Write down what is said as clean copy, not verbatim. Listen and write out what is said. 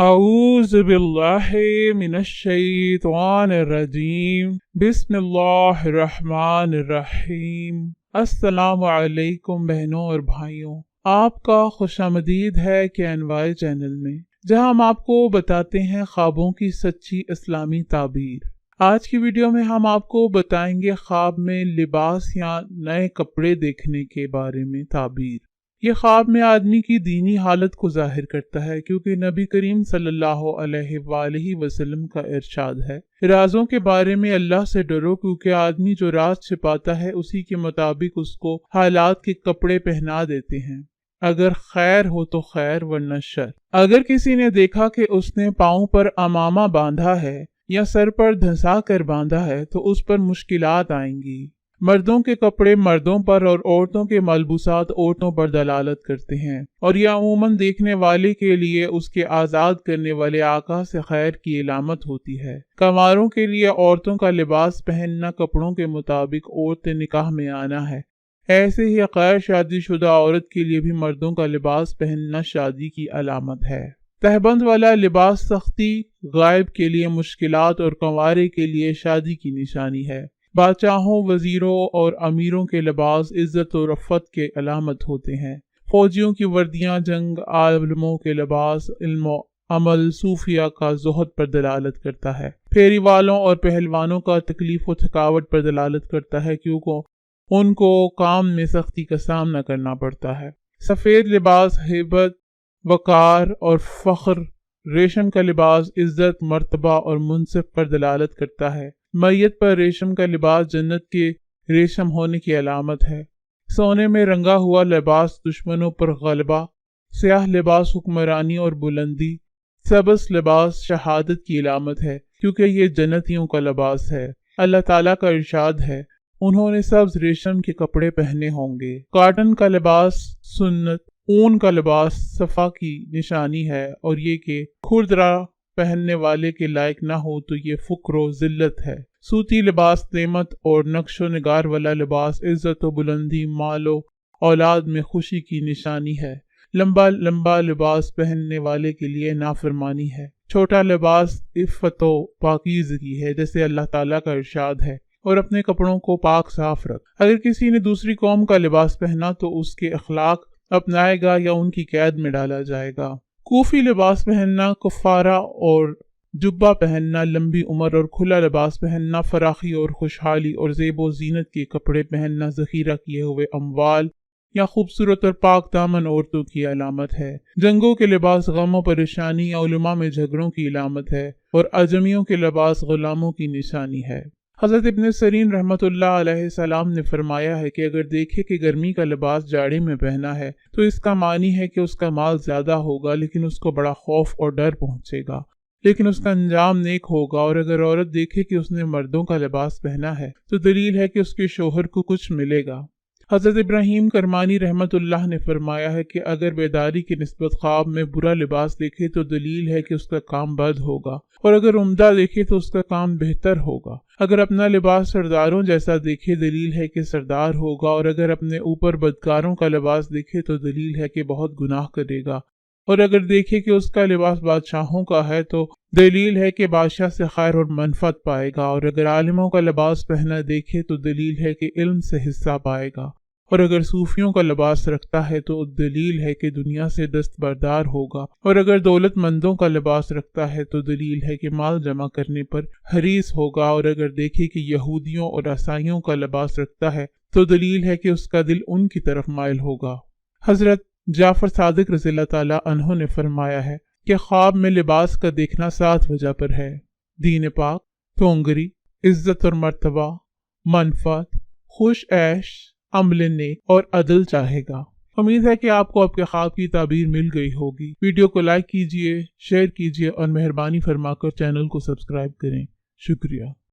اعوذ باللہ من الشیطان الرجیم بسم اللہ الرحمن الرحیم۔ السلام علیکم بہنوں اور بھائیوں، آپ کا خوش آمدید ہے KNY چینل میں، جہاں ہم آپ کو بتاتے ہیں خوابوں کی سچی اسلامی تعبیر۔ آج کی ویڈیو میں ہم آپ کو بتائیں گے خواب میں لباس یا نئے کپڑے دیکھنے کے بارے میں تعبیر۔ یہ خواب میں آدمی کی دینی حالت کو ظاہر کرتا ہے، کیونکہ نبی کریم صلی اللہ علیہ وآلہ وسلم کا ارشاد ہے، رازوں کے بارے میں اللہ سے ڈرو، کیونکہ آدمی جو راز چھپاتا ہے اسی کے مطابق اس کو حالات کے کپڑے پہنا دیتے ہیں۔ اگر خیر ہو تو خیر ورنہ شر۔ اگر کسی نے دیکھا کہ اس نے پاؤں پر امامہ باندھا ہے یا سر پر دھنسا کر باندھا ہے تو اس پر مشکلات آئیں گی۔ مردوں کے کپڑے مردوں پر اور عورتوں کے ملبوسات عورتوں پر دلالت کرتے ہیں، اور یہ عموماً دیکھنے والے کے لیے اس کے آزاد کرنے والے آقا سے خیر کی علامت ہوتی ہے۔ کنواروں کے لیے عورتوں کا لباس پہننا کپڑوں کے مطابق عورت نکاح میں آنا ہے۔ ایسے ہی غیر شادی شدہ عورت کے لیے بھی مردوں کا لباس پہننا شادی کی علامت ہے۔ تہبند والا لباس سختی، غائب کے لیے مشکلات اور کنوارے کے لیے شادی کی نشانی ہے۔ بادشاہوں، وزیروں اور امیروں کے لباس عزت و رفعت کے علامت ہوتے ہیں۔ فوجیوں کی وردیاں جنگ، عالموں کے لباس علم و عمل، صوفیہ کا زہد پر دلالت کرتا ہے۔ پھیری والوں اور پہلوانوں کا تکلیف و تھکاوٹ پر دلالت کرتا ہے، کیونکہ ان کو کام میں سختی کا سامنا کرنا پڑتا ہے۔ سفید لباس ہیبت، وقار اور فخر، ریشم کا لباس عزت، مرتبہ اور منصب پر دلالت کرتا ہے۔ میت پر ریشم کا لباس جنت کے ریشم ہونے کی علامت ہے۔ سونے میں رنگا ہوا لباس دشمنوں پر غلبہ، سیاہ لباس حکمرانی اور بلندی، سبز لباس شہادت کی علامت ہے، کیونکہ یہ جنتیوں کا لباس ہے۔ اللہ تعالیٰ کا ارشاد ہے، انہوں نے سبز ریشم کے کپڑے پہنے ہوں گے۔ کاٹن کا لباس سنت، اون کا لباس صفا کی نشانی ہے، اور یہ کہ کھردرا پہننے والے کے لائق نہ ہو تو یہ فقر و ذلت ہے۔ سوتی لباس نعمت اور نقش و نگار والا لباس عزت و بلندی، مال و اولاد میں خوشی کی نشانی ہے۔ لمبا لمبا لباس پہننے والے کے لیے نافرمانی ہے۔ چھوٹا لباس عفت و پاکیزگی ہے، جیسے اللہ تعالیٰ کا ارشاد ہے، اور اپنے کپڑوں کو پاک صاف رکھ۔ اگر کسی نے دوسری قوم کا لباس پہنا تو اس کے اخلاق اپنائے گا یا ان کی قید میں ڈالا جائے گا۔ کوفی لباس پہننا کفارہ اور جبہ پہننا لمبی عمر اور کھلا لباس پہننا فراخی اور خوشحالی اور زیب و زینت کے کپڑے پہننا ذخیرہ کیے ہوئے اموال یا خوبصورت اور پاک دامن عورتوں کی علامت ہے۔ جنگوں کے لباس غم و پریشانی یا علماء میں جھگڑوں کی علامت ہے، اور اجمیوں کے لباس غلاموں کی نشانی ہے۔ حضرت ابن سیرین رحمۃ اللہ علیہ السلام نے فرمایا ہے کہ اگر دیکھے کہ گرمی کا لباس جاڑے میں پہنا ہے تو اس کا معنی ہے کہ اس کا مال زیادہ ہوگا، لیکن اس کو بڑا خوف اور ڈر پہنچے گا، لیکن اس کا انجام نیک ہوگا۔ اور اگر عورت دیکھے کہ اس نے مردوں کا لباس پہنا ہے تو دلیل ہے کہ اس کے شوہر کو کچھ ملے گا۔ حضرت ابراہیم کرمانی رحمۃ اللہ نے فرمایا ہے کہ اگر بیداری کی نسبت خواب میں برا لباس دیکھے تو دلیل ہے کہ اس کا کام بد ہوگا، اور اگر عمدہ دیکھے تو اس کا کام بہتر ہوگا۔ اگر اپنا لباس سرداروں جیسا دیکھے دلیل ہے کہ سردار ہوگا، اور اگر اپنے اوپر بدکاروں کا لباس دیکھے تو دلیل ہے کہ بہت گناہ کرے گا، اور اگر دیکھے کہ اس کا لباس بادشاہوں کا ہے تو دلیل ہے کہ بادشاہ سے خیر اور منفعت پائے گا، اور اگر عالموں کا لباس پہنا دیکھے تو دلیل ہے کہ علم سے حصہ پائے گا، اور اگر صوفیوں کا لباس رکھتا ہے تو دلیل ہے کہ دنیا سے دستبردار ہوگا، اور اگر دولت مندوں کا لباس رکھتا ہے تو دلیل ہے کہ مال جمع کرنے پر حریص ہوگا، اور اگر دیکھے کہ یہودیوں اور عیسائیوں کا لباس رکھتا ہے تو دلیل ہے کہ اس کا دل ان کی طرف مائل ہوگا۔ حضرت جعفر صادق رضی اللہ تعالیٰ عنہ نے فرمایا ہے کہ خواب میں لباس کا دیکھنا 7 وجہ پر ہے: دین پاک، تونگری، عزت اور مرتبہ، منفعت، خوش عیش، عمل نیک اور عدل چاہے گا۔ امید ہے کہ آپ کو آپ کے خواب کی تعبیر مل گئی ہوگی۔ ویڈیو کو لائک کیجئے، شیئر کیجئے اور مہربانی فرما کر چینل کو سبسکرائب کریں۔ شکریہ۔